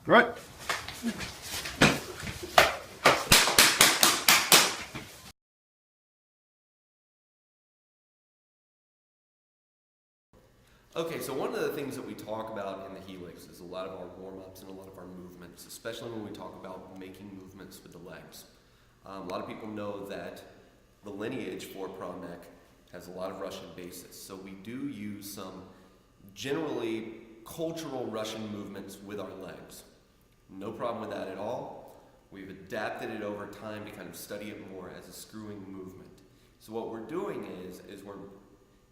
Right. Okay, so one of the things that we talk about in the helix is a lot of our warm-ups and a lot of our movements, especially when we talk about making movements with the legs. A lot of people know that the lineage for Pramek has a lot of Russian basis, so we do use some generally cultural Russian movements with our legs. No problem with that at all. We've adapted it over time to kind of study it more as a screwing movement. So what we're doing is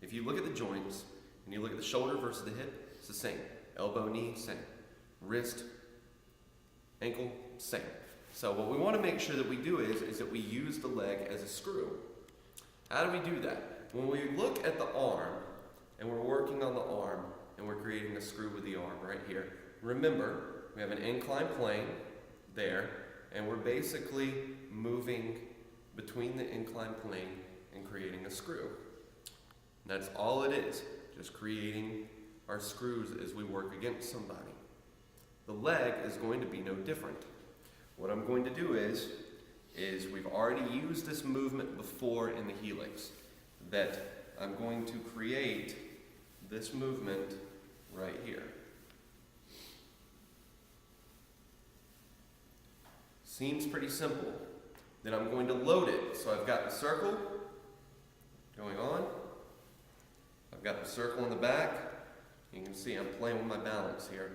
if you look at the joints, and you look at the shoulder versus the hip, it's the same. Elbow, knee, same. Wrist, ankle, same. So what we want to make sure that we do is that we use the leg as a screw. How do we do that? When we look at the arm, and we're working on the arm, and we're creating a screw with the arm right here, remember, we have an inclined plane there, and we're basically moving between the inclined plane and creating a screw. That's all it is. Just creating our screws as we work against somebody. The leg is going to be no different. What I'm going to do is we've already used this movement before in the helix, that I'm going to create this movement right here. Seems pretty simple. Then I'm going to load it. So I've got the circle going on. I've got the circle in the back. You can see I'm playing with my balance here.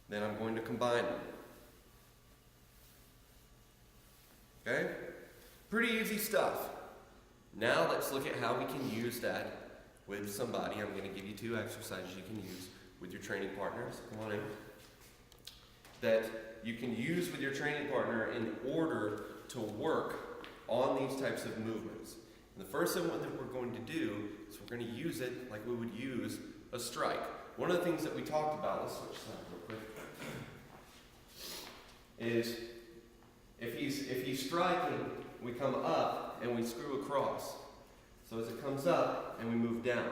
Then I'm going to combine them. Okay? Pretty easy stuff. Now let's look at how we can use that with somebody. I'm going to give you 2 exercises you can use with your training partners. Come on in. That you can use with your training partner in order to work on these types of movements. And the first thing that we're going to do is we're going to use it like we would use a strike. One of the things that we talked about, let's switch sides real quick, is if he's striking, we come up and we screw across. So as it comes up and we move down.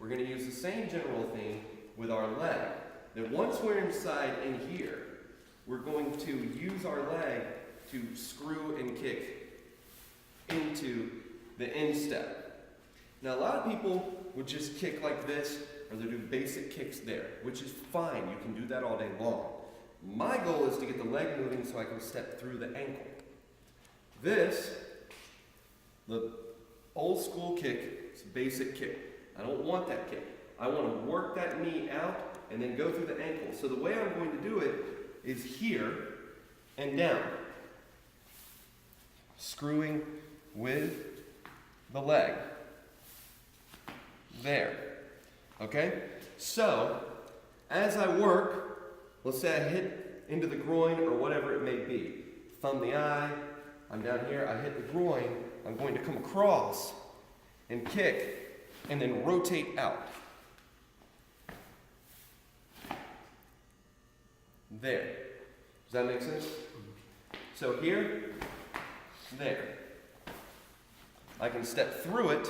We're going to use the same general thing with our leg. That once we're inside in here, we're going to use our leg to screw and kick into the instep. Now a lot of people would just kick like this, or they do basic kicks there, which is fine. You can do that all day long. My goal is to get the leg moving so I can step through the ankle. This, the old school kick, is a basic kick. I don't want that kick. I want to work that knee out and then go through the ankle. So the way I'm going to do it is here and down. Screwing with the leg. There. Okay? So, as I work, let's say I hit into the groin or whatever it may be. Thumb the eye, I'm down here, I hit the groin, I'm going to come across and kick and then rotate out. There. Does that make sense? So here, there. I can step through it,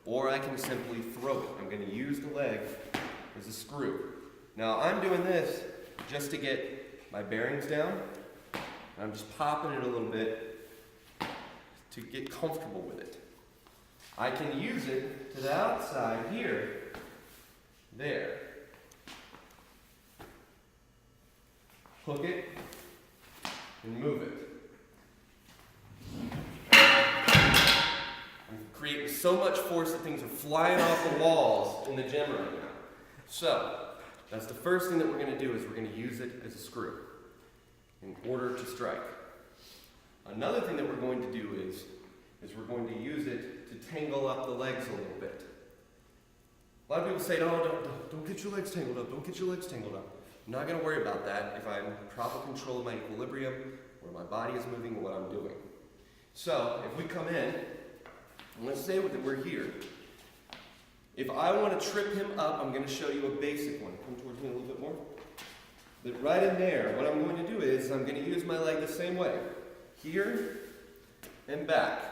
or I can simply throw it. I'm going to use the leg as a screw. Now I'm doing this just to get my bearings down. I'm just popping it a little bit to get comfortable with it. I can use it to the outside here, there. Hook it and move it. I'm creating so much force that things are flying off the walls in the gym right now. So, that's the first thing that we're going to do is we're going to use it as a screw in order to strike. Another thing that we're going to do is we're going to use it to tangle up the legs a little bit. A lot of people say, oh, don't get your legs tangled up, don't get your legs tangled up. I'm not going to worry about that if I'm in proper control of my equilibrium, where my body is moving, and what I'm doing. So, if we come in, and let's say that we're here. If I want to trip him up, I'm going to show you a basic one. Come towards me a little bit more. But right in there, what I'm going to do is I'm going to use my leg the same way. Here and back.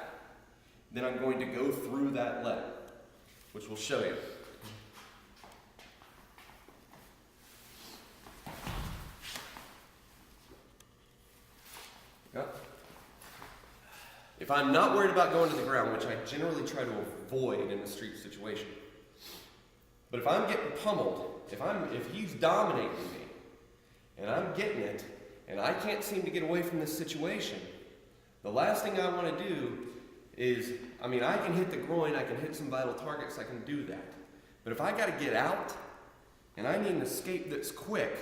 Then I'm going to go through that leg, which we'll show you. If I'm not worried about going to the ground, which I generally try to avoid in a street situation, but if I'm getting pummeled, if he's dominating me, and I'm getting it, and I can't seem to get away from this situation, the last thing I want to do is, I can hit the groin, I can hit some vital targets, I can do that. But if I got to get out, and I need an escape that's quick,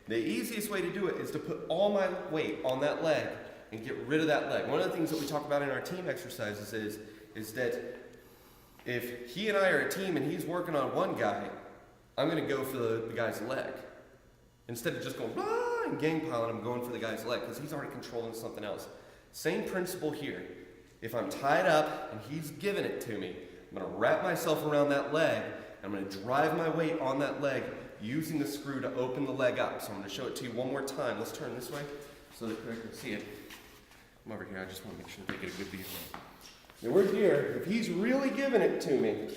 the easiest way to do it is to put all my weight on that leg and get rid of that leg. One of the things that we talk about in our team exercises is that if he and I are a team and he's working on one guy, I'm going to go for the guy's leg. Instead of just going, ah, and gang piling, I'm going for the guy's leg because he's already controlling something else. Same principle here. If I'm tied up and he's giving it to me, I'm going to wrap myself around that leg, and I'm going to drive my weight on that leg using the screw to open the leg up. So I'm going to show it to you one more time. Let's turn this way so that you can see it. I'm over here. I just want to make sure they get a good view. Now we're here. If he's really giving it to me,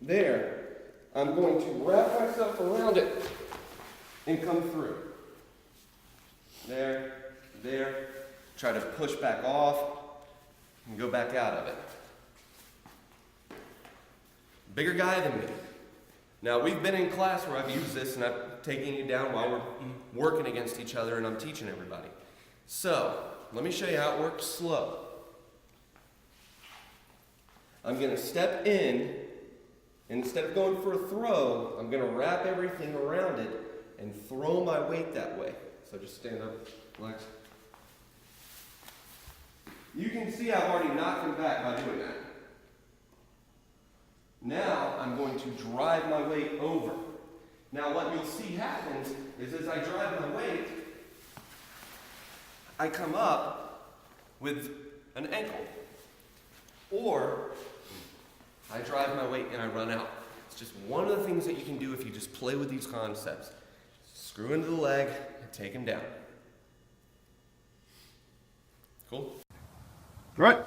there, I'm going to wrap myself around it and come through. There. Try to push back off and go back out of it. Bigger guy than me. Now, we've been in class where I've used this and I'm taking you down while we're working against each other and I'm teaching everybody. So, let me show you how it works slow. I'm going to step in, and instead of going for a throw, I'm going to wrap everything around it and throw my weight that way. So just stand up, relax. You can see I've already knocked him back by doing that. Now I'm going to drive my weight over. Now what you'll see happens is as I drive my weight, I come up with an ankle. Or I drive my weight and I run out. It's just one of the things that you can do if you just play with these concepts. Screw into the leg and take him down. Cool? Right.